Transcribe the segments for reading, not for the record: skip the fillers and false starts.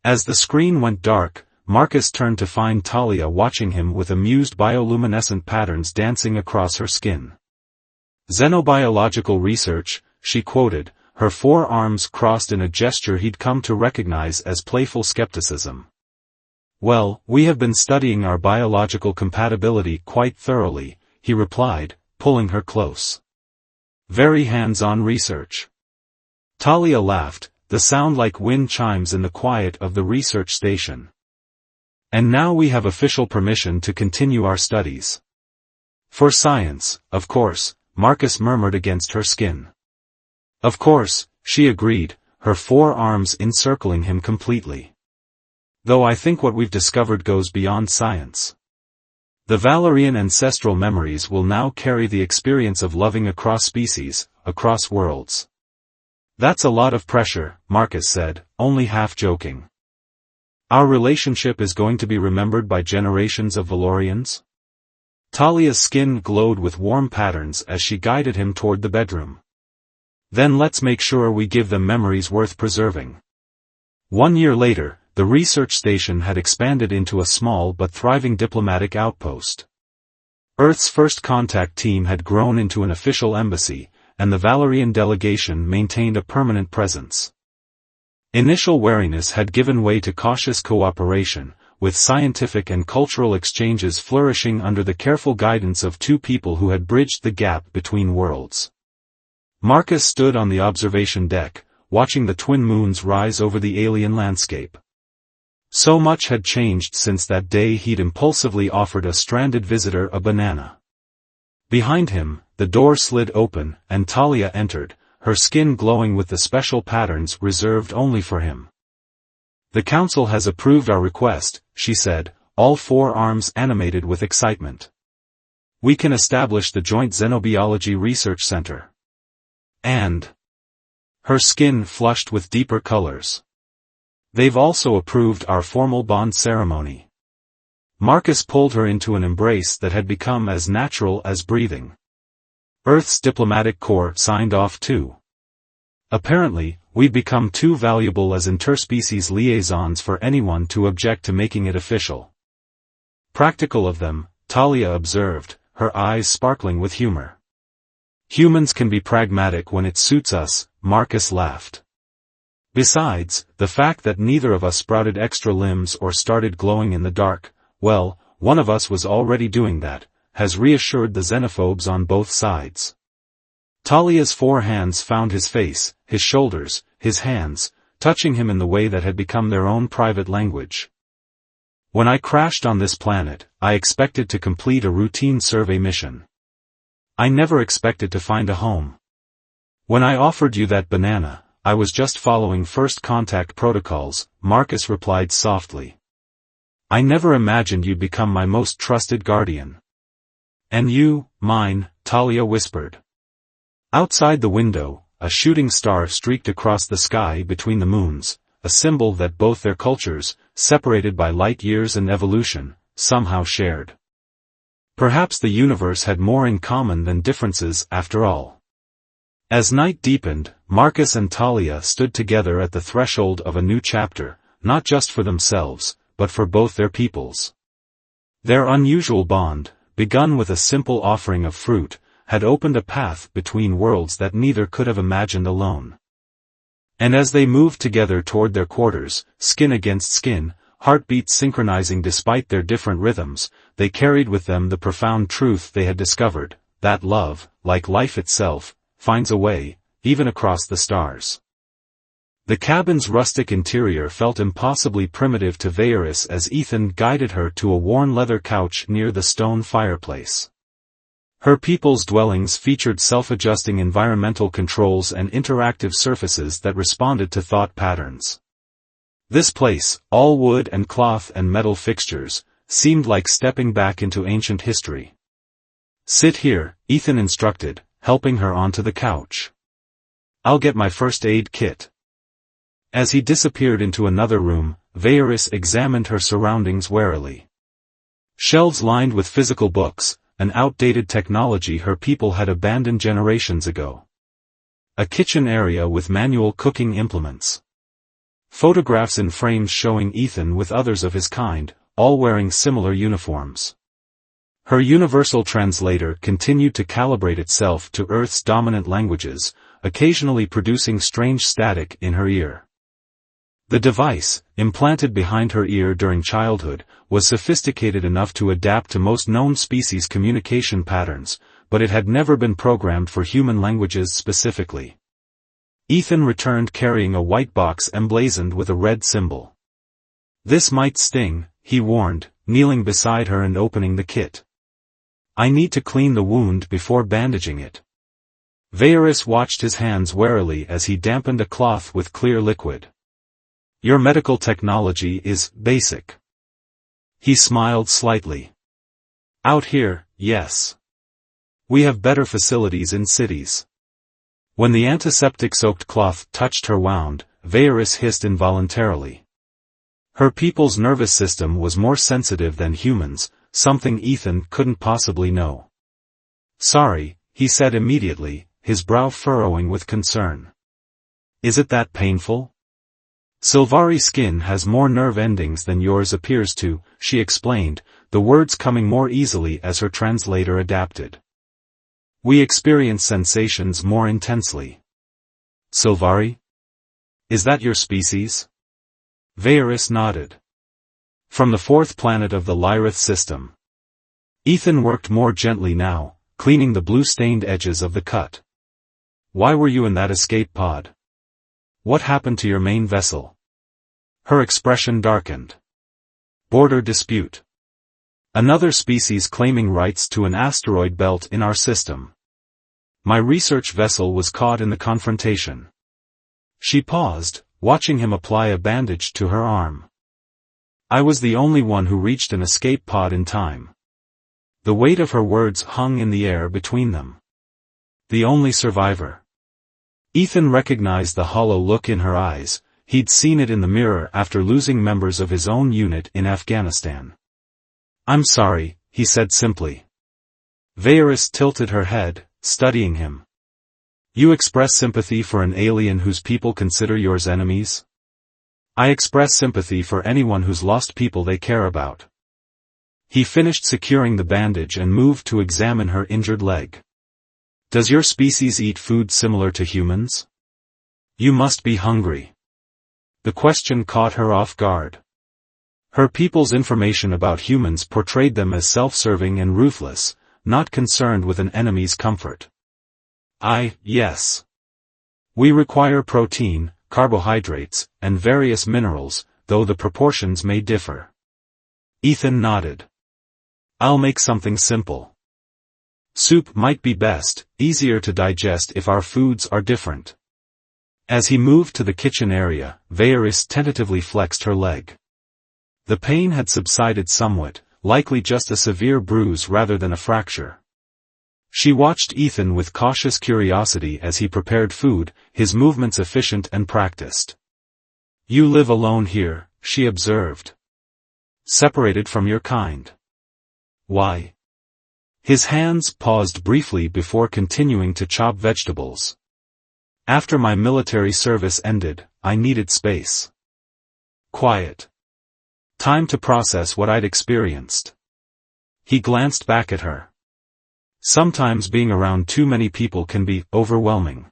As the screen went dark, Marcus turned to find Talia watching him with amused bioluminescent patterns dancing across her skin. "Xenobiological research," she quoted, her forearms crossed in a gesture he'd come to recognize as playful skepticism. "Well, we have been studying our biological compatibility quite thoroughly," he replied, pulling her close. "Very hands-on research." Talia laughed, the sound like wind chimes in the quiet of the research station. "And now we have official permission to continue our studies." "For science, of course," Marcus murmured against her skin. "Of course," she agreed, her forearms encircling him completely. "Though I think what we've discovered goes beyond science. The Valerian ancestral memories will now carry the experience of loving across species, across worlds." "That's a lot of pressure," Marcus said, only half joking. "Our relationship is going to be remembered by generations of Valorians?" Talia's skin glowed with warm patterns as she guided him toward the bedroom. "Then let's make sure we give them memories worth preserving." 1 year later, the research station had expanded into a small but thriving diplomatic outpost. Earth's first contact team had grown into an official embassy, and the Valerian delegation maintained a permanent presence. Initial wariness had given way to cautious cooperation, with scientific and cultural exchanges flourishing under the careful guidance of two people who had bridged the gap between worlds. Marcus stood on the observation deck, watching the twin moons rise over the alien landscape. So much had changed since that day he'd impulsively offered a stranded visitor a banana. Behind him, the door slid open, and Talia entered, her skin glowing with the special patterns reserved only for him. "The Council has approved our request," she said, all forearms animated with excitement. "We can establish the Joint Xenobiology Research Center." And her skin flushed with deeper colors. "They've also approved our formal bond ceremony." Marcus pulled her into an embrace that had become as natural as breathing. "Earth's diplomatic corps signed off too. Apparently, we've become too valuable as interspecies liaisons for anyone to object to making it official." "Practical of them," Talia observed, her eyes sparkling with humor. "Humans can be pragmatic when it suits us," Marcus laughed. "Besides, the fact that neither of us sprouted extra limbs or started glowing in the dark, well, one of us was already doing that, has reassured the xenophobes on both sides." Talia's four hands found his face, his shoulders, his hands, touching him in the way that had become their own private language. "When I crashed on this planet, I expected to complete a routine survey mission. I never expected to find a home. When I offered you that banana, I was just following first contact protocols," Marcus replied softly. "I never imagined you'd become my most trusted guardian." "And you, mine," Talia whispered. Outside the window, a shooting star streaked across the sky between the moons, a symbol that both their cultures, separated by light years and evolution, somehow shared. Perhaps the universe had more in common than differences after all. As night deepened, Marcus and Talia stood together at the threshold of a new chapter, not just for themselves, but for both their peoples. Their unusual bond, begun with a simple offering of fruit, had opened a path between worlds that neither could have imagined alone. And as they moved together toward their quarters, skin against skin, heartbeats synchronizing despite their different rhythms, they carried with them the profound truth they had discovered, that love, like life itself, finds a way, even across the stars. The cabin's rustic interior felt impossibly primitive to Vaeris as Ethan guided her to a worn leather couch near the stone fireplace. Her people's dwellings featured self-adjusting environmental controls and interactive surfaces that responded to thought patterns. This place, all wood and cloth and metal fixtures, seemed like stepping back into ancient history. "Sit here," Ethan instructed, helping her onto the couch. "I'll get my first aid kit." As he disappeared into another room, Vaeris examined her surroundings warily. Shelves lined with physical books, an outdated technology her people had abandoned generations ago. A kitchen area with manual cooking implements. Photographs in frames showing Ethan with others of his kind, all wearing similar uniforms. Her universal translator continued to calibrate itself to Earth's dominant languages, occasionally producing strange static in her ear. The device, implanted behind her ear during childhood, was sophisticated enough to adapt to most known species' communication patterns, but it had never been programmed for human languages specifically. Ethan returned carrying a white box emblazoned with a red symbol. "This might sting," he warned, kneeling beside her and opening the kit. "I need to clean the wound before bandaging it." Varys watched his hands warily as he dampened a cloth with clear liquid. "Your medical technology is basic." He smiled slightly. "Out here, yes. We have better facilities in cities." When the antiseptic-soaked cloth touched her wound, Varys hissed involuntarily. Her people's nervous system was more sensitive than humans, something Ethan couldn't possibly know. "Sorry," he said immediately, his brow furrowing with concern. "Is it that painful?" "Sylvari skin has more nerve endings than yours appears to," she explained, the words coming more easily as her translator adapted. "We experience sensations more intensely." "Sylvari? Is that your species?" Varys nodded. "From the fourth planet of the Lyrith system." Ethan worked more gently now, cleaning the blue-stained edges of the cut. "Why were you in that escape pod? What happened to your main vessel?" Her expression darkened. "Border dispute. Another species claiming rights to an asteroid belt in our system. My research vessel was caught in the confrontation." She paused, watching him apply a bandage to her arm. "I was the only one who reached an escape pod in time." The weight of her words hung in the air between them. "The only survivor." Ethan recognized the hollow look in her eyes. He'd seen it in the mirror after losing members of his own unit in Afghanistan. "I'm sorry," he said simply. Varys tilted her head, studying him. "You express sympathy for an alien whose people consider yours enemies?" "I express sympathy for anyone who's lost people they care about." He finished securing the bandage and moved to examine her injured leg. "Does your species eat food similar to humans? You must be hungry." The question caught her off guard. Her people's information about humans portrayed them as self-serving and ruthless, not concerned with an enemy's comfort. Yes. We require protein, carbohydrates, and various minerals, though the proportions may differ." Ethan nodded. "I'll make something simple. Soup might be best, easier to digest if our foods are different." As he moved to the kitchen area, Varys tentatively flexed her leg. The pain had subsided somewhat, likely just a severe bruise rather than a fracture. She watched Ethan with cautious curiosity as he prepared food, his movements efficient and practiced. "You live alone here," she observed. "Separated from your kind." "Why?" His hands paused briefly before continuing to chop vegetables. "After my military service ended, I needed space. Quiet. Time to process what I'd experienced." He glanced back at her. "Sometimes being around too many people can be overwhelming."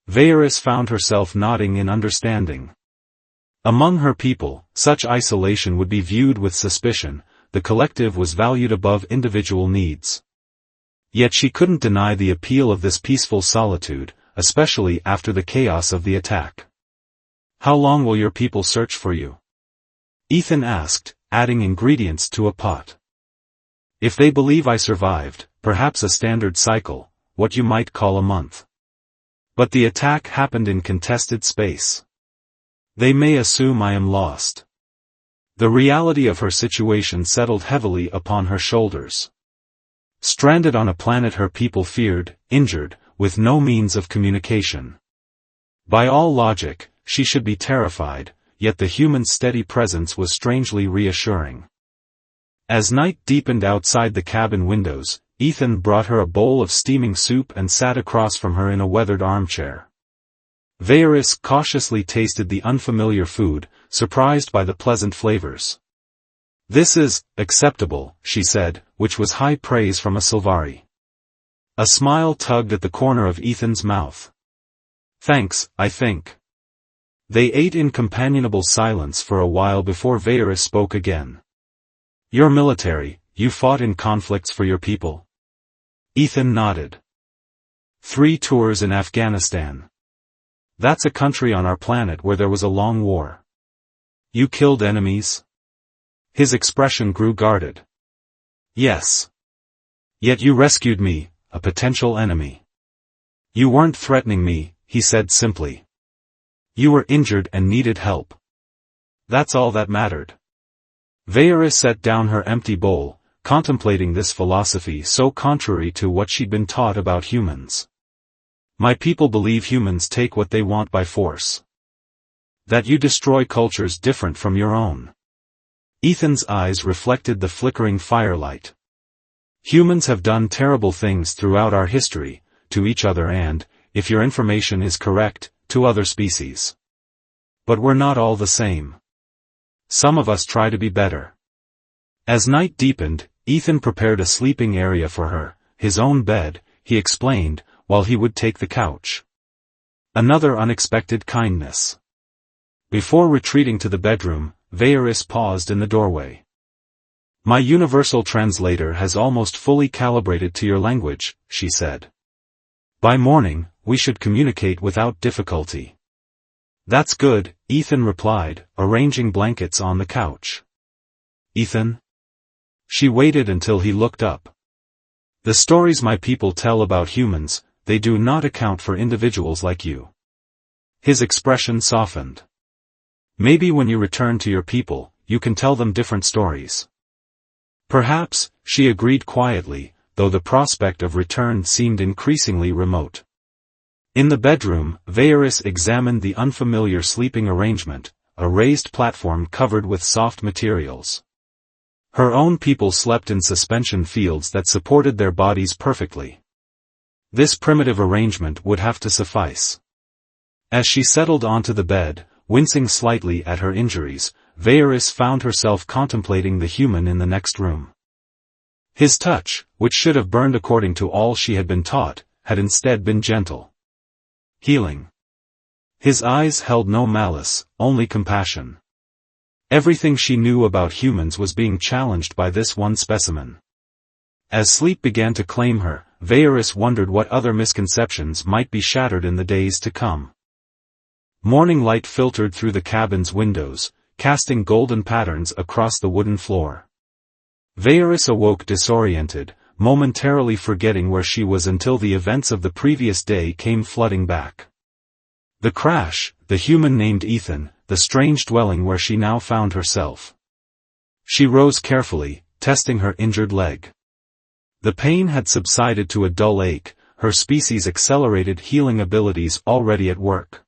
Varys found herself nodding in understanding. Among her people, such isolation would be viewed with suspicion. The collective was valued above individual needs. Yet she couldn't deny the appeal of this peaceful solitude, especially after the chaos of the attack. "How long will your people search for you?" Ethan asked, adding ingredients to a pot. "If they believe I survived, perhaps a standard cycle, what you might call a month. But the attack happened in contested space. They may assume I am lost." The reality of her situation settled heavily upon her shoulders. Stranded on a planet her people feared, injured, with no means of communication. By all logic, she should be terrified, yet the human's steady presence was strangely reassuring. As night deepened outside the cabin windows, Ethan brought her a bowl of steaming soup and sat across from her in a weathered armchair. Varys cautiously tasted the unfamiliar food, surprised by the pleasant flavors. "This is acceptable," she said, which was high praise from a Sylvari. A smile tugged at the corner of Ethan's mouth. "Thanks, I think." They ate in companionable silence for a while before Varys spoke again. "You're military, you fought in conflicts for your people?" Ethan nodded. 3 tours in Afghanistan. That's a country on our planet where there was a long war. You killed enemies? His expression grew guarded. Yes. Yet you rescued me, a potential enemy. You weren't threatening me, he said simply. You were injured and needed help. That's all that mattered. Varys set down her empty bowl, contemplating this philosophy so contrary to what she'd been taught about humans. My people believe humans take what they want by force. That you destroy cultures different from your own. Ethan's eyes reflected the flickering firelight. Humans have done terrible things throughout our history, to each other and, if your information is correct, to other species. But we're not all the same. Some of us try to be better. As night deepened, Ethan prepared a sleeping area for her, his own bed, he explained, while he would take the couch. Another unexpected kindness. Before retreating to the bedroom, Varys paused in the doorway. My universal translator has almost fully calibrated to your language, she said. By morning, we should communicate without difficulty. That's good, Ethan replied, arranging blankets on the couch. Ethan? She waited until he looked up. The stories my people tell about humans, they do not account for individuals like you. His expression softened. Maybe when you return to your people, you can tell them different stories. Perhaps, she agreed quietly, though the prospect of return seemed increasingly remote. In the bedroom, Varys examined the unfamiliar sleeping arrangement, a raised platform covered with soft materials. Her own people slept in suspension fields that supported their bodies perfectly. This primitive arrangement would have to suffice. As she settled onto the bed, wincing slightly at her injuries, Varys found herself contemplating the human in the next room. His touch, which should have burned according to all she had been taught, had instead been gentle. Healing. His eyes held no malice, only compassion. Everything she knew about humans was being challenged by this one specimen. As sleep began to claim her, Varys wondered what other misconceptions might be shattered in the days to come. Morning light filtered through the cabin's windows, casting golden patterns across the wooden floor. Varys awoke disoriented, momentarily forgetting where she was until the events of the previous day came flooding back. The crash, the human named Ethan, the strange dwelling where she now found herself. She rose carefully, testing her injured leg. The pain had subsided to a dull ache, her species' accelerated healing abilities already at work.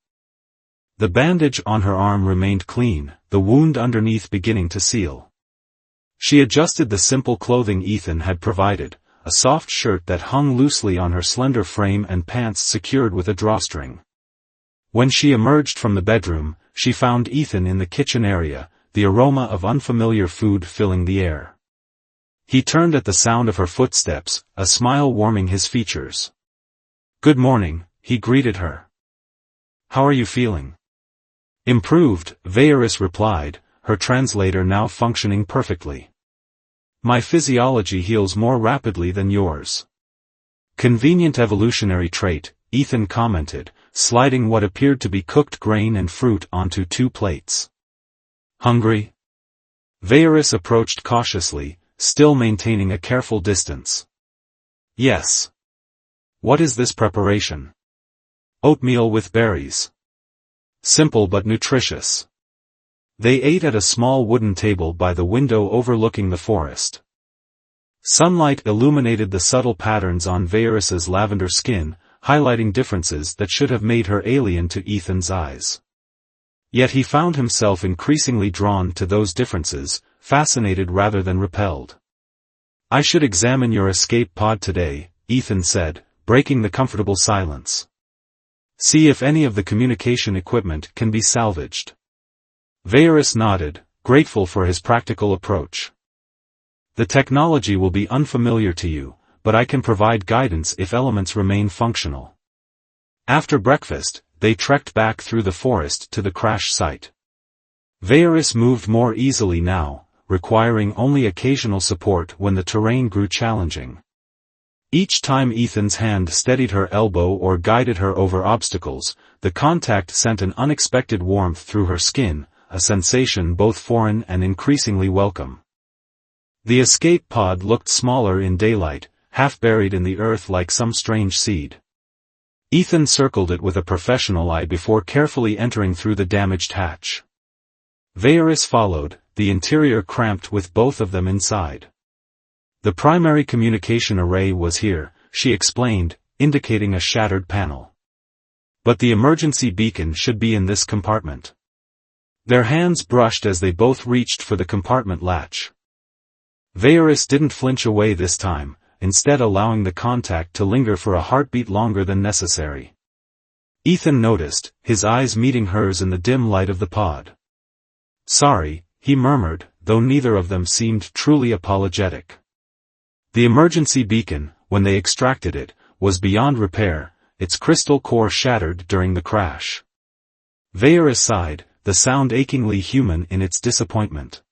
The bandage on her arm remained clean, the wound underneath beginning to seal. She adjusted the simple clothing Ethan had provided, a soft shirt that hung loosely on her slender frame and pants secured with a drawstring. When she emerged from the bedroom, she found Ethan in the kitchen area, the aroma of unfamiliar food filling the air. He turned at the sound of her footsteps, a smile warming his features. Good morning, he greeted her. How are you feeling? Improved, Varys replied, her translator now functioning perfectly. My physiology heals more rapidly than yours. Convenient evolutionary trait, Ethan commented, sliding what appeared to be cooked grain and fruit onto 2 plates. Hungry? Varys approached cautiously, still maintaining a careful distance. Yes. What is this preparation? Oatmeal with berries. Simple but nutritious. They ate at a small wooden table by the window overlooking the forest. Sunlight illuminated the subtle patterns on Varys's lavender skin, highlighting differences that should have made her alien to Ethan's eyes. Yet he found himself increasingly drawn to those differences, fascinated rather than repelled. I should examine your escape pod today, Ethan said, breaking the comfortable silence. See if any of the communication equipment can be salvaged. Vaeris nodded, grateful for his practical approach. The technology will be unfamiliar to you, but I can provide guidance if elements remain functional. After breakfast, they trekked back through the forest to the crash site. Vaeris moved more easily now, requiring only occasional support when the terrain grew challenging. Each time Ethan's hand steadied her elbow or guided her over obstacles, the contact sent an unexpected warmth through her skin, a sensation both foreign and increasingly welcome. The escape pod looked smaller in daylight, half buried in the earth like some strange seed. Ethan circled it with a professional eye before carefully entering through the damaged hatch. Vaeris followed, the interior cramped with both of them inside. The primary communication array was here, she explained, indicating a shattered panel. But the emergency beacon should be in this compartment. Their hands brushed as they both reached for the compartment latch. Vaeris didn't flinch away this time, instead allowing the contact to linger for a heartbeat longer than necessary. Ethan noticed, his eyes meeting hers in the dim light of the pod. "Sorry," he murmured, though neither of them seemed truly apologetic. The emergency beacon, when they extracted it, was beyond repair, its crystal core shattered during the crash. Vaeris sighed, the sound achingly human in its disappointment.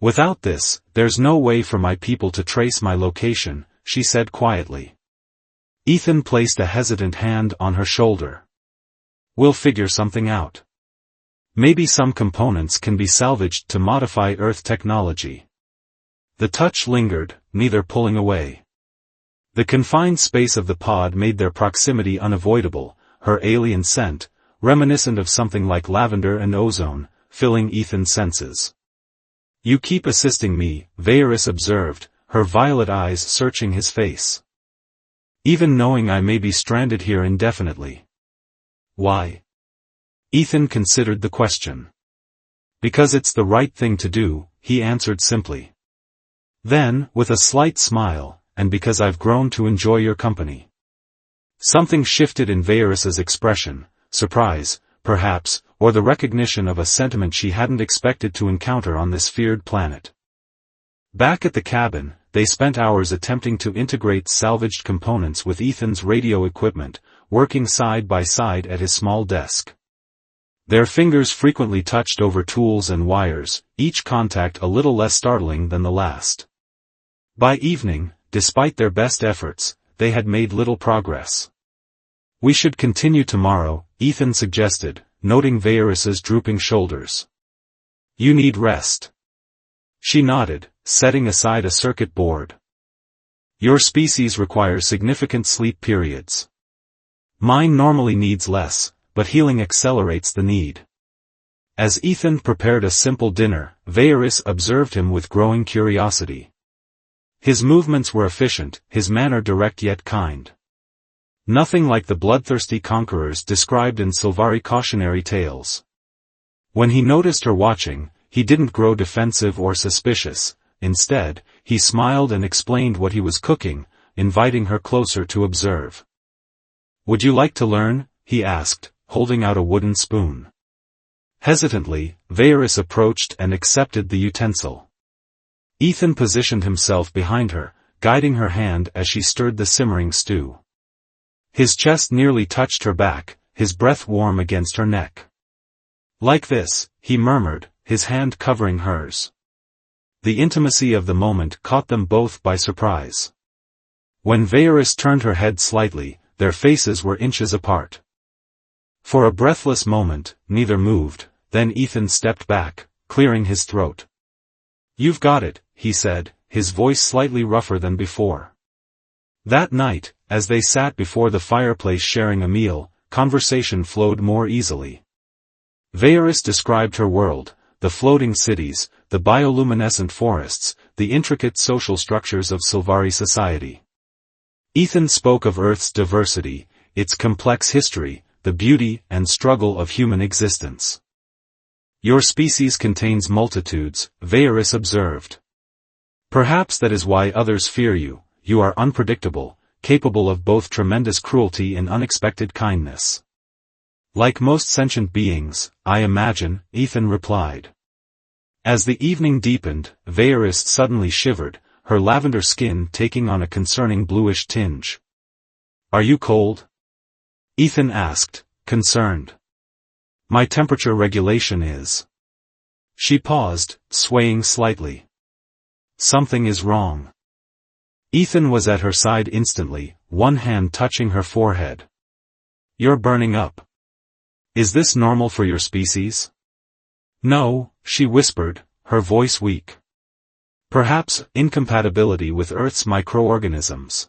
"Without this, there's no way for my people to trace my location," she said quietly. Ethan placed a hesitant hand on her shoulder. "We'll figure something out. Maybe some components can be salvaged to modify Earth technology." The touch lingered, neither pulling away. The confined space of the pod made their proximity unavoidable, her alien scent, reminiscent of something like lavender and ozone, filling Ethan's senses. "You keep assisting me," Vaeris observed, her violet eyes searching his face. "Even knowing I may be stranded here indefinitely." "Why?" Ethan considered the question. "Because it's the right thing to do," he answered simply. Then, with a slight smile, "and because I've grown to enjoy your company." Something shifted in Vaeris's expression, surprise, perhaps, or the recognition of a sentiment she hadn't expected to encounter on this feared planet. Back at the cabin, they spent hours attempting to integrate salvaged components with Ethan's radio equipment, working side by side at his small desk. Their fingers frequently touched over tools and wires, each contact a little less startling than the last. By evening, despite their best efforts, they had made little progress. "We should continue tomorrow," Ethan suggested, noting Vaeris's drooping shoulders. "You need rest." She nodded, setting aside a circuit board. "Your species requires significant sleep periods. Mine normally needs less, but healing accelerates the need." As Ethan prepared a simple dinner, Vaeris observed him with growing curiosity. His movements were efficient, his manner direct yet kind. Nothing like the bloodthirsty conquerors described in Sylvari cautionary tales. When he noticed her watching, he didn't grow defensive or suspicious. Instead, he smiled and explained what he was cooking, inviting her closer to observe. "Would you like to learn?" he asked, holding out a wooden spoon. Hesitantly, Vaeris approached and accepted the utensil. Ethan positioned himself behind her, guiding her hand as she stirred the simmering stew. His chest nearly touched her back, his breath warm against her neck. "Like this," he murmured, his hand covering hers. The intimacy of the moment caught them both by surprise. When Vaeris turned her head slightly, their faces were inches apart. For a breathless moment, neither moved, then Ethan stepped back, clearing his throat. "You've got it," he said, his voice slightly rougher than before. That night, as they sat before the fireplace sharing a meal, conversation flowed more easily. Vaeris described her world, the floating cities, the bioluminescent forests, the intricate social structures of Sylvari society. Ethan spoke of Earth's diversity, its complex history, the beauty and struggle of human existence. "Your species contains multitudes," Vaeris observed. "Perhaps that is why others fear you. You are unpredictable, capable of both tremendous cruelty and unexpected kindness. Like most sentient beings, I imagine, Ethan replied. As the evening deepened, Vaeris suddenly shivered, her lavender skin taking on a concerning bluish tinge. Are you cold? Ethan asked, concerned. My temperature regulation is. She paused, swaying slightly. Something is wrong. Ethan was at her side instantly, one hand touching her forehead. You're burning up. Is this normal for your species? No, she whispered, her voice weak. Perhaps incompatibility with Earth's microorganisms.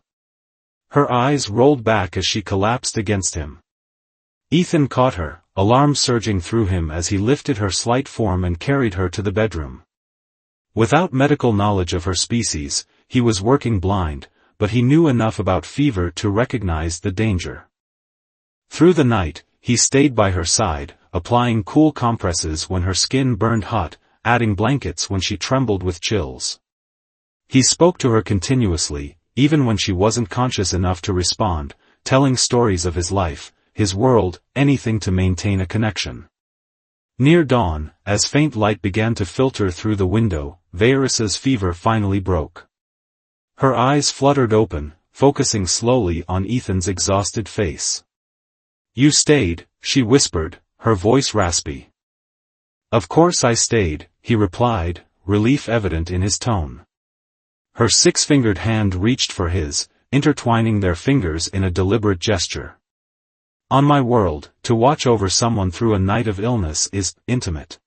Her eyes rolled back as she collapsed against him. Ethan caught her, alarm surging through him as he lifted her slight form and carried her to the bedroom. Without medical knowledge of her species, he was working blind, but he knew enough about fever to recognize the danger. Through the night, he stayed by her side, applying cool compresses when her skin burned hot, adding blankets when she trembled with chills. He spoke to her continuously, even when she wasn't conscious enough to respond, telling stories of his life, his world, anything to maintain a connection. Near dawn, as faint light began to filter through the window, Vaeris's fever finally broke. Her eyes fluttered open, focusing slowly on Ethan's exhausted face. You stayed, she whispered, her voice raspy. Of course I stayed, he replied, relief evident in his tone. Her six-fingered hand reached for his, intertwining their fingers in a deliberate gesture. On my world, to watch over someone through a night of illness is intimate.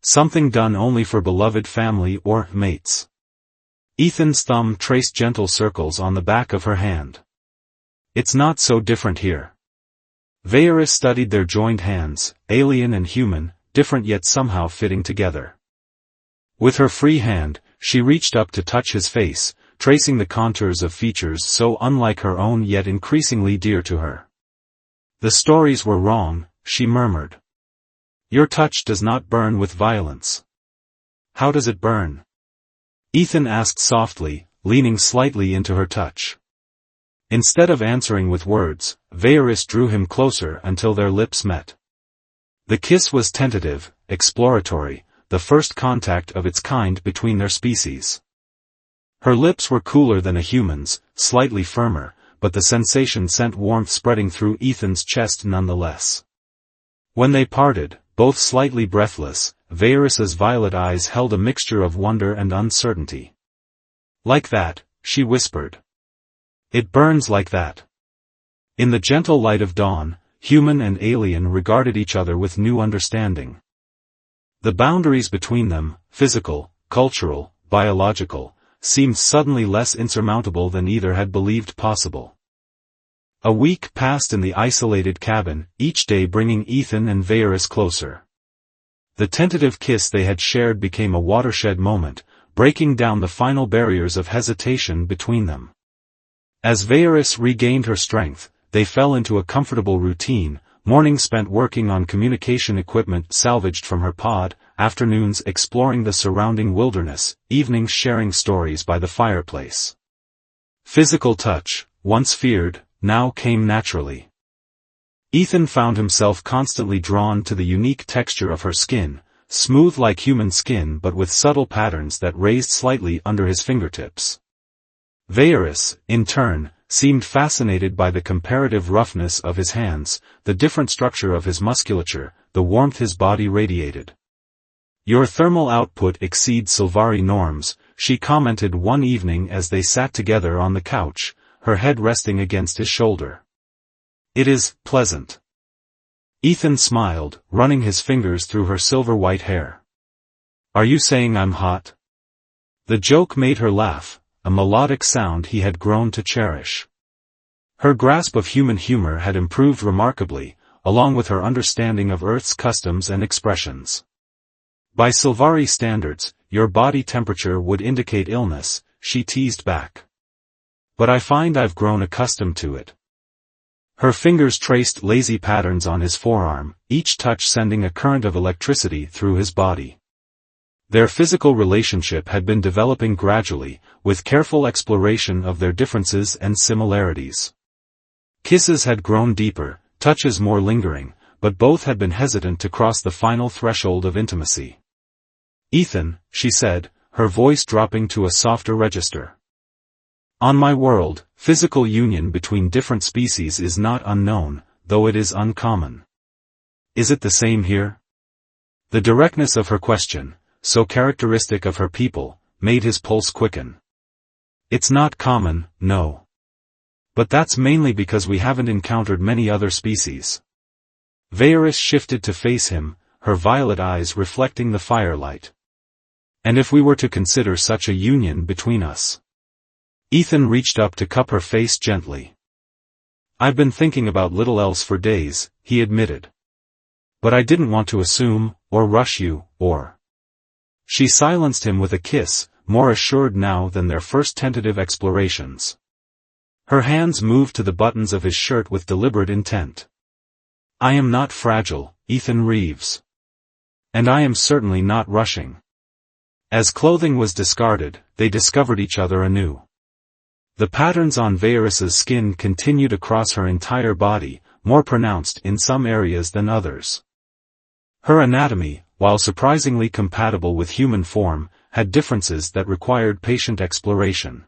Something done only for beloved family or mates. Ethan's thumb traced gentle circles on the back of her hand. It's not so different here. Vaeris studied their joined hands, alien and human, different yet somehow fitting together. With her free hand, she reached up to touch his face, tracing the contours of features so unlike her own yet increasingly dear to her. The stories were wrong, she murmured. Your touch does not burn with violence. How does it burn? Ethan asked softly, leaning slightly into her touch. Instead of answering with words, Vaeris drew him closer until their lips met. The kiss was tentative, exploratory, the first contact of its kind between their species. Her lips were cooler than a human's, slightly firmer, but the sensation sent warmth spreading through Ethan's chest nonetheless. When they parted, both slightly breathless, Vaeris's violet eyes held a mixture of wonder and uncertainty. Like that, she whispered. It burns like that. In the gentle light of dawn, human and alien regarded each other with new understanding. The boundaries between them, physical, cultural, biological, seemed suddenly less insurmountable than either had believed possible. A week passed in the isolated cabin, each day bringing Ethan and Vaeris closer. The tentative kiss they had shared became a watershed moment, breaking down the final barriers of hesitation between them. As Vaeris regained her strength, they fell into a comfortable routine, mornings spent working on communication equipment salvaged from her pod, afternoons exploring the surrounding wilderness, evenings sharing stories by the fireplace. Physical touch, once feared, now came naturally. Ethan found himself constantly drawn to the unique texture of her skin, smooth like human skin but with subtle patterns that raised slightly under his fingertips. Vaeris, in turn, seemed fascinated by the comparative roughness of his hands, the different structure of his musculature, the warmth his body radiated. Your thermal output exceeds Sylvari norms, she commented one evening as they sat together on the couch, her head resting against his shoulder. It is pleasant. Ethan smiled, running his fingers through her silver-white hair. Are you saying I'm hot? The joke made her laugh, a melodic sound he had grown to cherish. Her grasp of human humor had improved remarkably, along with her understanding of Earth's customs and expressions. By Sylvari standards, your body temperature would indicate illness, she teased back. But I find I've grown accustomed to it. Her fingers traced lazy patterns on his forearm, each touch sending a current of electricity through his body. Their physical relationship had been developing gradually, with careful exploration of their differences and similarities. Kisses had grown deeper, touches more lingering, but both had been hesitant to cross the final threshold of intimacy. "Ethan," she said, her voice dropping to a softer register. "On my world, physical union between different species is not unknown, though it is uncommon. Is it the same here?" The directness of her question, so characteristic of her people, made his pulse quicken. "It's not common, no. But that's mainly because we haven't encountered many other species." Varys shifted to face him, her violet eyes reflecting the firelight. "And if we were to consider such a union between us?" Ethan reached up to cup her face gently. "I've been thinking about little else for days," he admitted. "But I didn't want to assume, or rush you, or—" She silenced him with a kiss, more assured now than their first tentative explorations. Her hands moved to the buttons of his shirt with deliberate intent. "I am not fragile, Ethan Reeves. And I am certainly not rushing." As clothing was discarded, they discovered each other anew. The patterns on Varys's skin continued across her entire body, more pronounced in some areas than others. Her anatomy, while surprisingly compatible with human form, had differences that required patient exploration.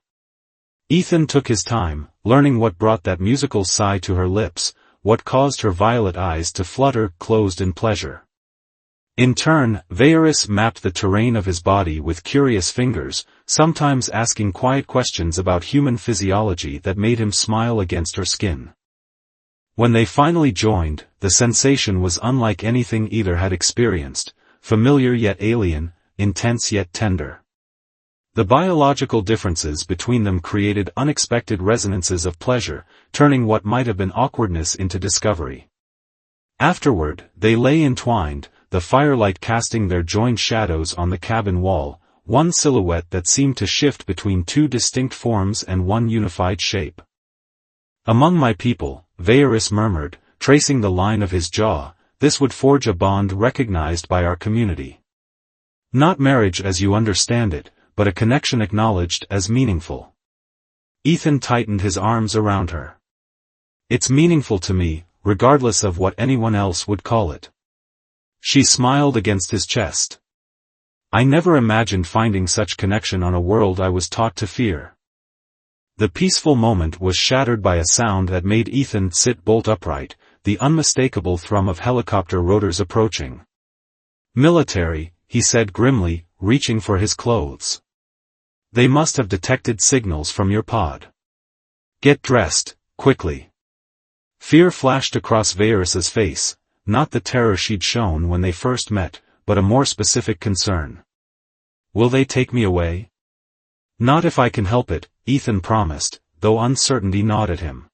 Ethan took his time, learning what brought that musical sigh to her lips, what caused her violet eyes to flutter closed in pleasure. In turn, Varys mapped the terrain of his body with curious fingers, sometimes asking quiet questions about human physiology that made him smile against her skin. When they finally joined, the sensation was unlike anything either had experienced, familiar yet alien, intense yet tender. The biological differences between them created unexpected resonances of pleasure, turning what might have been awkwardness into discovery. Afterward, they lay entwined, the firelight casting their joined shadows on the cabin wall, one silhouette that seemed to shift between two distinct forms and one unified shape. "Among my people," Varys murmured, tracing the line of his jaw, "this would forge a bond recognized by our community. Not marriage as you understand it, but a connection acknowledged as meaningful." Ethan tightened his arms around her. "It's meaningful to me, regardless of what anyone else would call it." She smiled against his chest. "I never imagined finding such connection on a world I was taught to fear." The peaceful moment was shattered by a sound that made Ethan sit bolt upright, the unmistakable thrum of helicopter rotors approaching. "Military," he said grimly, reaching for his clothes. "They must have detected signals from your pod. Get dressed, quickly." Fear flashed across Varys's face, not the terror she'd shown when they first met, but a more specific concern. "Will they take me away?" "Not if I can help it," Ethan promised, though uncertainty gnawed at him.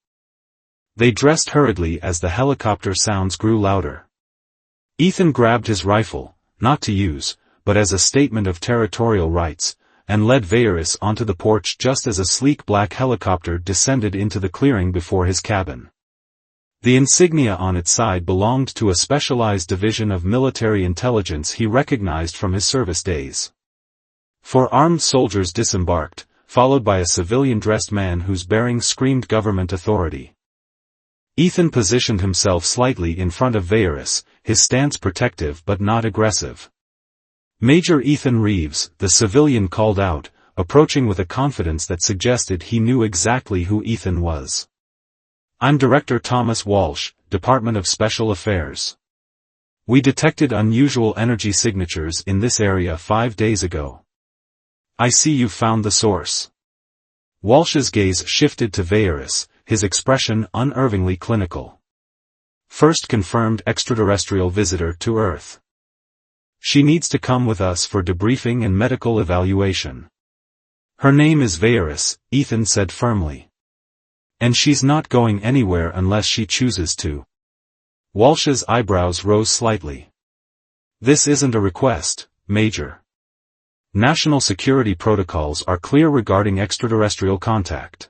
They dressed hurriedly as the helicopter sounds grew louder. Ethan grabbed his rifle, not to use, but as a statement of territorial rights, and led Varys onto the porch just as a sleek black helicopter descended into the clearing before his cabin. The insignia on its side belonged to a specialized division of military intelligence he recognized from his service days. 4 armed soldiers disembarked, followed by a civilian-dressed man whose bearing screamed government authority. Ethan positioned himself slightly in front of Varys, his stance protective but not aggressive. "Major Ethan Reeves," the civilian called out, approaching with a confidence that suggested he knew exactly who Ethan was. "I'm Director Thomas Walsh, Department of Special Affairs. We detected unusual energy signatures in this area 5 days ago. I see you've found the source." Walsh's gaze shifted to Varys, his expression unervingly clinical. "First confirmed extraterrestrial visitor to Earth. She needs to come with us for debriefing and medical evaluation." "Her name is Varys," Ethan said firmly. "And she's not going anywhere unless she chooses to." Walsh's eyebrows rose slightly. "This isn't a request, Major. National security protocols are clear regarding extraterrestrial contact.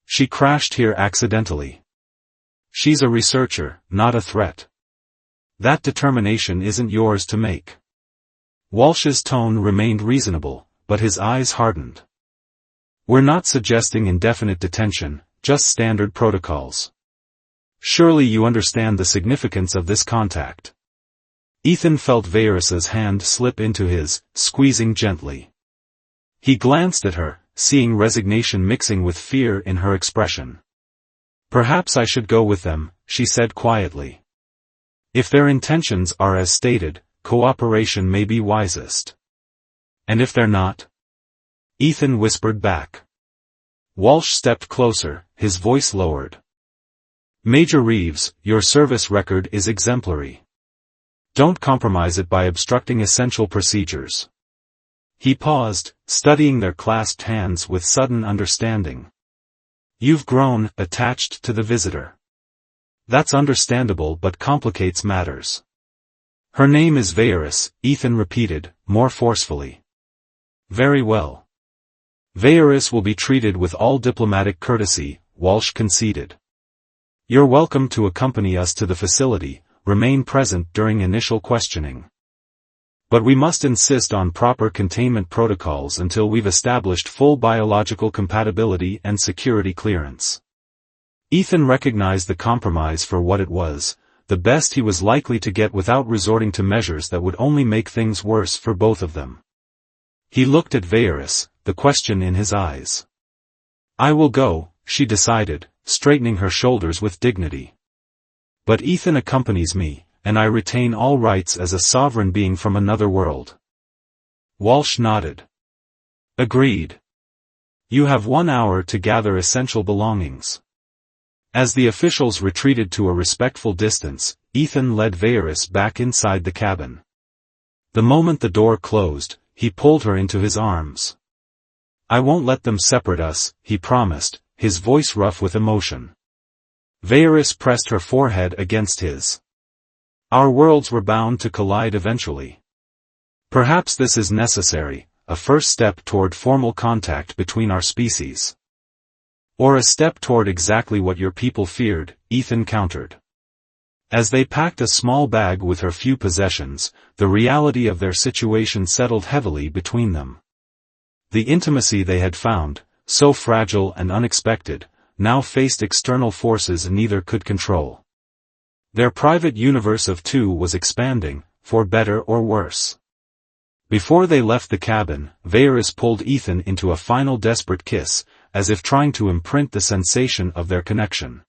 She crashed here accidentally. She's a researcher, not a threat. That determination isn't yours to make." Walsh's tone remained reasonable, but his eyes hardened. We're not suggesting indefinite detention, just standard protocols. Surely you understand the significance of this contact. Ethan felt Varys's hand slip into his, squeezing gently. He glanced at her, seeing resignation mixing with fear in her expression. Perhaps I should go with them, she said quietly. If their intentions are as stated, cooperation may be wisest. And if they're not? Ethan whispered back. Walsh stepped closer, his voice lowered. Major Reeves, your service record is exemplary. Don't compromise it by obstructing essential procedures. He paused, studying their clasped hands with sudden understanding. You've grown attached to the visitor. That's understandable but complicates matters. Her name is Varys, Ethan repeated, more forcefully. Very well. Varys will be treated with all diplomatic courtesy, Walsh conceded. You're welcome to accompany us to the facility, remain present during initial questioning. But we must insist on proper containment protocols until we've established full biological compatibility and security clearance. Ethan recognized the compromise for what it was, the best he was likely to get without resorting to measures that would only make things worse for both of them. He looked at Varys, the question in his eyes. I will go, she decided, straightening her shoulders with dignity. But Ethan accompanies me, and I retain all rights as a sovereign being from another world. Walsh nodded. Agreed. You have 1 hour to gather essential belongings. As the officials retreated to a respectful distance, Ethan led Varys back inside the cabin. The moment the door closed, he pulled her into his arms. I won't let them separate us, he promised, his voice rough with emotion. Varys pressed her forehead against his. Our worlds were bound to collide eventually. Perhaps this is necessary, a first step toward formal contact between our species. Or a step toward exactly what your people feared, Ethan countered. As they packed a small bag with her few possessions, the reality of their situation settled heavily between them. The intimacy they had found, so fragile and unexpected, now faced external forces neither could control. Their private universe of two was expanding, for better or worse. Before they left the cabin, Varys pulled Ethan into a final desperate kiss, as if trying to imprint the sensation of their connection.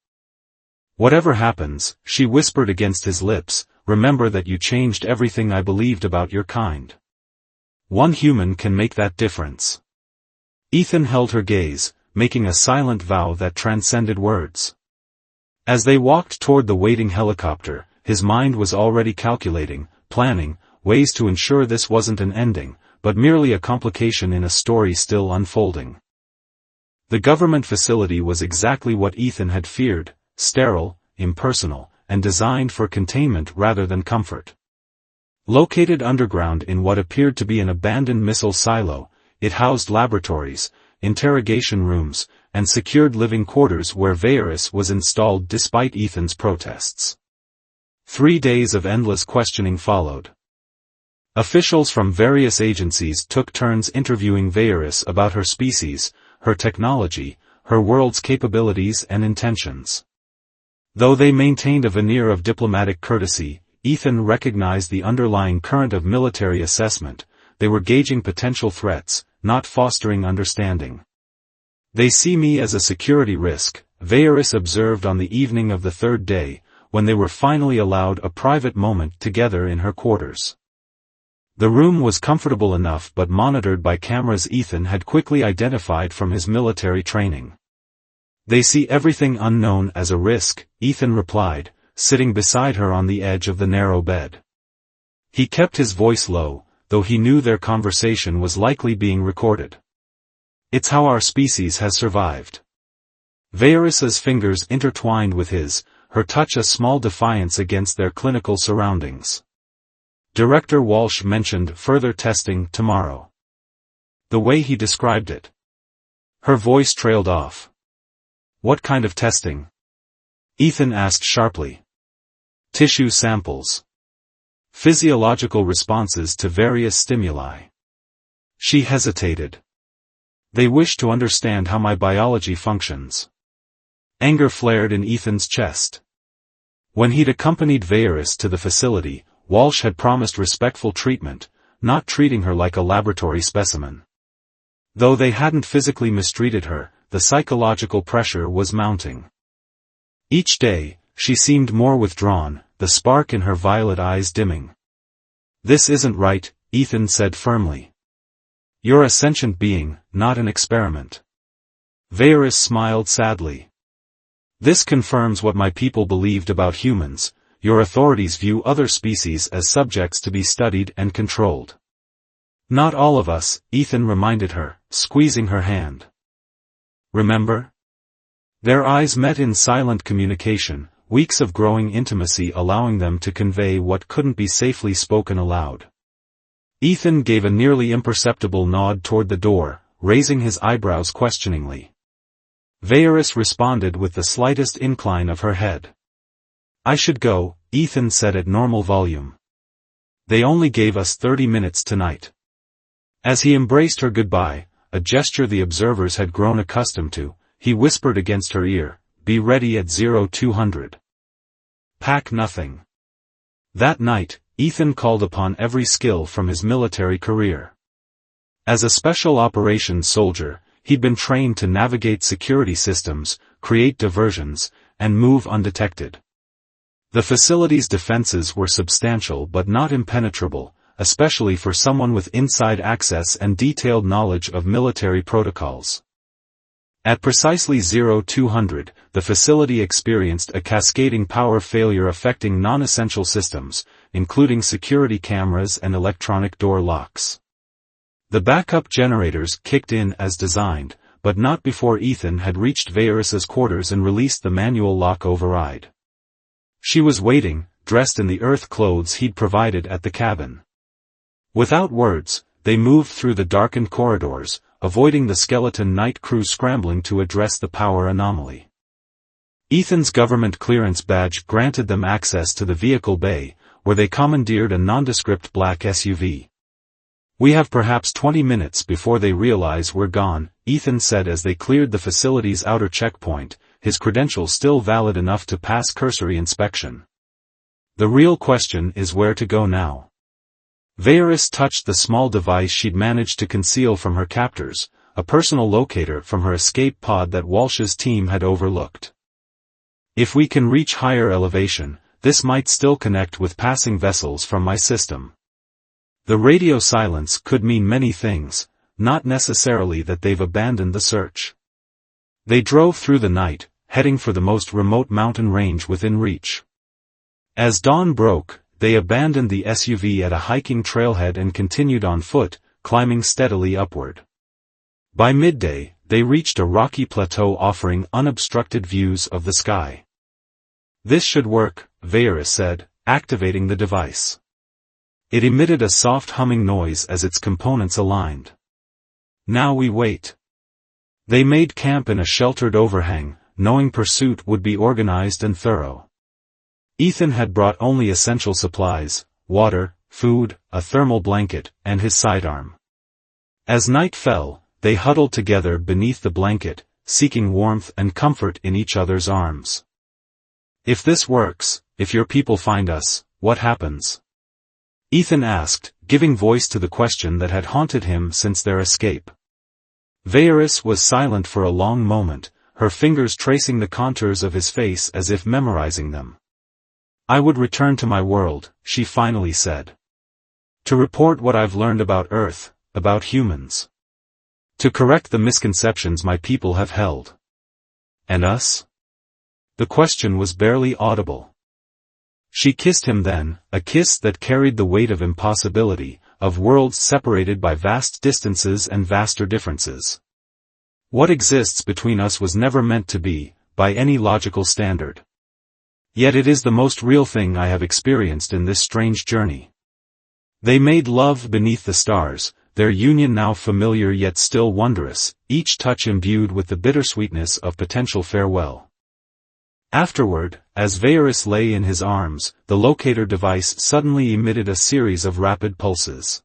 Whatever happens, she whispered against his lips, remember that you changed everything I believed about your kind. One human can make that difference. Ethan held her gaze, making a silent vow that transcended words. As they walked toward the waiting helicopter, his mind was already calculating, planning, ways to ensure this wasn't an ending, but merely a complication in a story still unfolding. The government facility was exactly what Ethan had feared, sterile, impersonal, and designed for containment rather than comfort. Located underground in what appeared to be an abandoned missile silo, it housed laboratories, interrogation rooms, and secured living quarters where Varys was installed despite Ethan's protests. 3 days of endless questioning followed. Officials from various agencies took turns interviewing Varys about her species, her technology, her world's capabilities and intentions. Though they maintained a veneer of diplomatic courtesy, Ethan recognized the underlying current of military assessment. They were gauging potential threats, not fostering understanding. They see me as a security risk, Varys observed on the evening of the 3rd day, when they were finally allowed a private moment together in her quarters. The room was comfortable enough but monitored by cameras Ethan had quickly identified from his military training. They see everything unknown as a risk, Ethan replied, sitting beside her on the edge of the narrow bed. He kept his voice low, though he knew their conversation was likely being recorded. It's how our species has survived. Varys's fingers intertwined with his, her touch a small defiance against their clinical surroundings. Director Walsh mentioned further testing tomorrow. The way he described it. Her voice trailed off. What kind of testing? Ethan asked sharply. Tissue samples. Physiological responses to various stimuli. She hesitated. They wish to understand how my biology functions. Anger flared in Ethan's chest. When he'd accompanied Veyris to the facility, Walsh had promised respectful treatment, not treating her like a laboratory specimen. Though they hadn't physically mistreated her, the psychological pressure was mounting. Each day, she seemed more withdrawn, the spark in her violet eyes dimming. "This isn't right," Ethan said firmly. "You're a sentient being, not an experiment." Veyris smiled sadly. "This confirms what my people believed about humans. Your authorities view other species as subjects to be studied and controlled." "Not all of us," Ethan reminded her, squeezing her hand. "Remember?" Their eyes met in silent communication, weeks of growing intimacy allowing them to convey what couldn't be safely spoken aloud. Ethan gave a nearly imperceptible nod toward the door, raising his eyebrows questioningly. Veyris responded with the slightest incline of her head. "I should go," Ethan said at normal volume. "They only gave us 30 minutes tonight." As he embraced her goodbye, a gesture the observers had grown accustomed to, he whispered against her ear, "Be ready at 0200. Pack nothing." That night, Ethan called upon every skill from his military career. As a special operations soldier, he'd been trained to navigate security systems, create diversions, and move undetected. The facility's defenses were substantial but not impenetrable, especially for someone with inside access and detailed knowledge of military protocols. At precisely 0200, the facility experienced a cascading power failure affecting non-essential systems, including security cameras and electronic door locks. The backup generators kicked in as designed, but not before Ethan had reached Veyris's quarters and released the manual lock override. She was waiting, dressed in the Earth clothes he'd provided at the cabin. Without words, they moved through the darkened corridors, avoiding the skeleton night crew scrambling to address the power anomaly. Ethan's government clearance badge granted them access to the vehicle bay, where they commandeered a nondescript black SUV. "We have perhaps 20 minutes before they realize we're gone," Ethan said as they cleared the facility's outer checkpoint, his credentials still valid enough to pass cursory inspection. "The real question is where to go now." Veyris touched the small device she'd managed to conceal from her captors, a personal locator from her escape pod that Walsh's team had overlooked. "If we can reach higher elevation, this might still connect with passing vessels from my system." The radio silence could mean many things, not necessarily that they've abandoned the search. They drove through the night, heading for the most remote mountain range within reach. As dawn broke, they abandoned the SUV at a hiking trailhead and continued on foot, climbing steadily upward. By midday, they reached a rocky plateau offering unobstructed views of the sky. "This should work," Veyris said, activating the device. It emitted a soft humming noise as its components aligned. "Now we wait." They made camp in a sheltered overhang, knowing pursuit would be organized and thorough. Ethan had brought only essential supplies, water, food, a thermal blanket, and his sidearm. As night fell, they huddled together beneath the blanket, seeking warmth and comfort in each other's arms. "If this works, if your people find us, what happens?" Ethan asked, giving voice to the question that had haunted him since their escape. Veyris was silent for a long moment, her fingers tracing the contours of his face as if memorizing them. "I would return to my world," she finally said. "To report what I've learned about Earth, about humans. To correct the misconceptions my people have held." "And us?" The question was barely audible. She kissed him then, a kiss that carried the weight of impossibility, of worlds separated by vast distances and vaster differences. What exists between us was never meant to be, by any logical standard. Yet it is the most real thing I have experienced in this strange journey. They made love beneath the stars, their union now familiar yet still wondrous, each touch imbued with the bittersweetness of potential farewell. Afterward, as Vaeris lay in his arms, the locator device suddenly emitted a series of rapid pulses.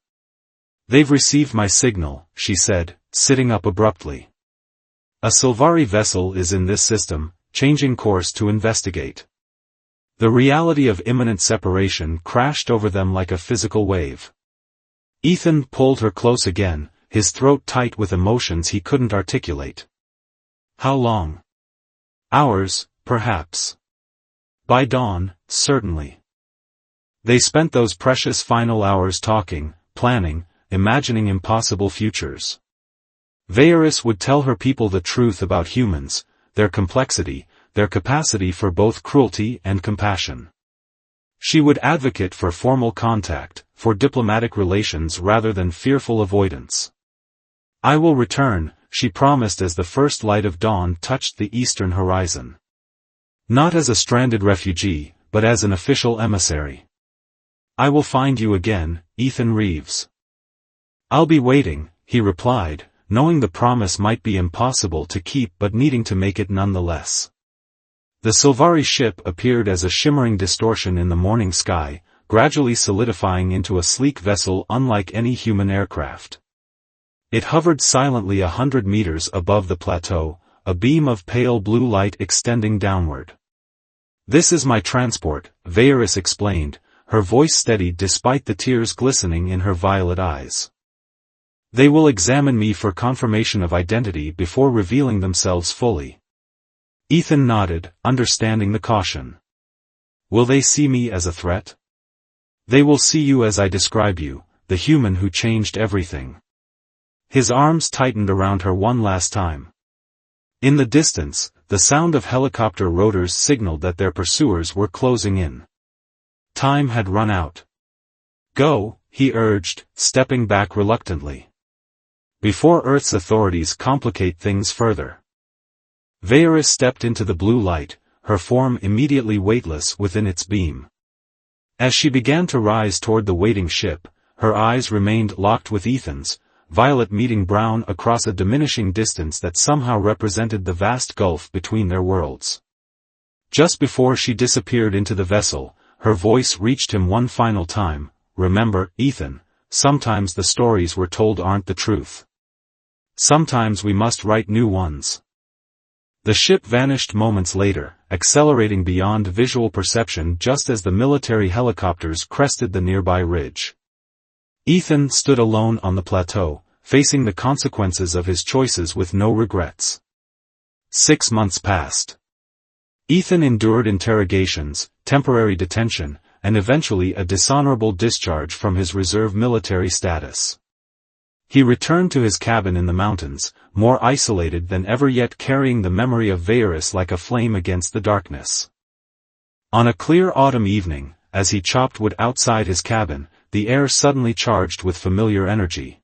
"They've received my signal," she said, sitting up abruptly. "A Sylvari vessel is in this system, changing course to investigate." The reality of imminent separation crashed over them like a physical wave. Ethan pulled her close again, his throat tight with emotions he couldn't articulate. How long? Hours, perhaps. By dawn, certainly. They spent those precious final hours talking, planning, imagining impossible futures. Vaeris would tell her people the truth about humans, their complexity, their capacity for both cruelty and compassion. She would advocate for formal contact, for diplomatic relations rather than fearful avoidance. "I will return," she promised as the first light of dawn touched the eastern horizon. "Not as a stranded refugee, but as an official emissary. I will find you again, Ethan Reeves." "I'll be waiting," he replied, knowing the promise might be impossible to keep but needing to make it nonetheless. The Sylvari ship appeared as a shimmering distortion in the morning sky, gradually solidifying into a sleek vessel unlike any human aircraft. It hovered silently 100 meters above the plateau, a beam of pale blue light extending downward. "This is my transport," Vaeris explained, her voice steady despite the tears glistening in her violet eyes. "They will examine me for confirmation of identity before revealing themselves fully." Ethan nodded, understanding the caution. "Will they see me as a threat?" "They will see you as I describe you, the human who changed everything." His arms tightened around her one last time. In the distance, the sound of helicopter rotors signaled that their pursuers were closing in. Time had run out. "Go," he urged, stepping back reluctantly. "Before Earth's authorities complicate things further." Vaeris stepped into the blue light, her form immediately weightless within its beam. As she began to rise toward the waiting ship, her eyes remained locked with Ethan's, violet meeting brown across a diminishing distance that somehow represented the vast gulf between their worlds. Just before she disappeared into the vessel, her voice reached him one final time. "Remember, Ethan, sometimes the stories we're told aren't the truth. Sometimes we must write new ones." The ship vanished moments later, accelerating beyond visual perception just as the military helicopters crested the nearby ridge. Ethan stood alone on the plateau, facing the consequences of his choices with no regrets. 6 months passed. Ethan endured interrogations, temporary detention, and eventually a dishonorable discharge from his reserve military status. He returned to his cabin in the mountains, more isolated than ever yet carrying the memory of Vaeris like a flame against the darkness. On a clear autumn evening, as he chopped wood outside his cabin, the air suddenly charged with familiar energy.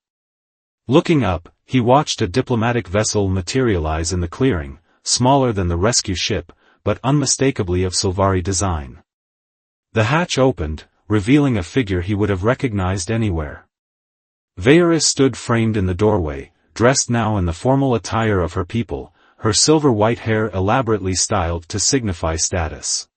Looking up, he watched a diplomatic vessel materialize in the clearing, smaller than the rescue ship, but unmistakably of Sylvari design. The hatch opened, revealing a figure he would have recognized anywhere. Vaeris stood framed in the doorway, dressed now in the formal attire of her people, her silver-white hair elaborately styled to signify status.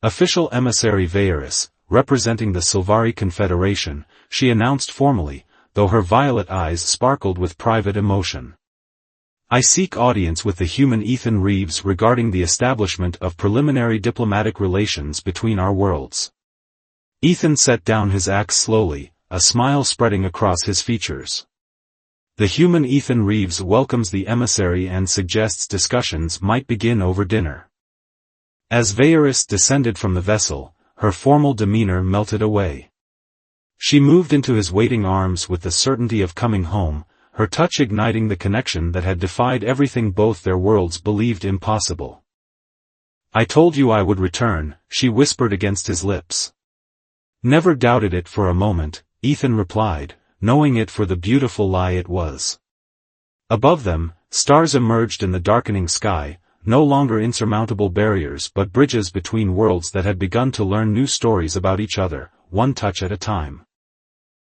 "Official emissary Vaeris, representing the Sylvari Confederation," she announced formally, though her violet eyes sparkled with private emotion. "I seek audience with the human Ethan Reeves regarding the establishment of preliminary diplomatic relations between our worlds." Ethan set down his axe slowly, a smile spreading across his features. "The human Ethan Reeves welcomes the emissary and suggests discussions might begin over dinner." As Vaeris descended from the vessel, her formal demeanor melted away. She moved into his waiting arms with the certainty of coming home, her touch igniting the connection that had defied everything both their worlds believed impossible. "I told you I would return," she whispered against his lips. "Never doubted it for a moment," Ethan replied, knowing it for the beautiful lie it was. Above them, stars emerged in the darkening sky, no longer insurmountable barriers but bridges between worlds that had begun to learn new stories about each other, one touch at a time.